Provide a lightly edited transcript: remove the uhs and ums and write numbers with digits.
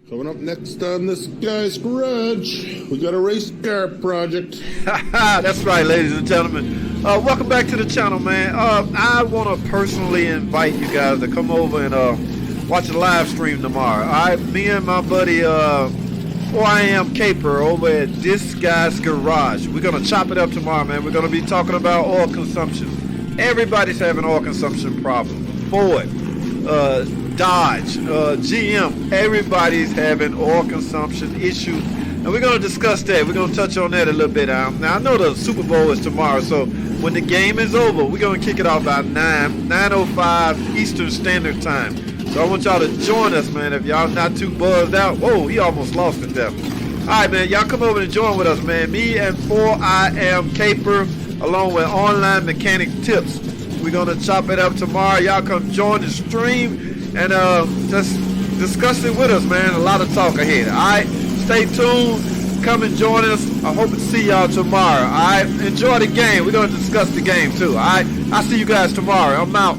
Coming up next on this guy's garage, we got a race car project. That's right, ladies and gentlemen. Welcome back to the channel, man. I want to personally invite you guys to come over and watch the live stream tomorrow. All right, me and my buddy, I am Caper over at this guy's garage. We're gonna chop it up tomorrow, man. We're gonna be talking about oil consumption. Everybody's having oil consumption problem. Ford, Dodge, GM, everybody's having oil consumption issues, and we're going to discuss that. We're going to touch on that a little bit. Now, I know the Super Bowl is tomorrow, so when the game is over, we're going to kick it off about 9:05 Eastern Standard Time. So I want y'all to join us, man. If y'all not too buzzed out, whoa, he almost lost it there. All right, man, y'all come over and join with us, man. Me and 4I am Caper, along with Online Mechanic Tips. We're going to chop it up tomorrow. Y'all come join the stream and just discuss it with us, man. A lot of talk ahead. All right, stay tuned. Come and join us. I hope to see y'all tomorrow. All right, enjoy the game. We're going to discuss the game too. All right, I'll see you guys tomorrow. I'm out.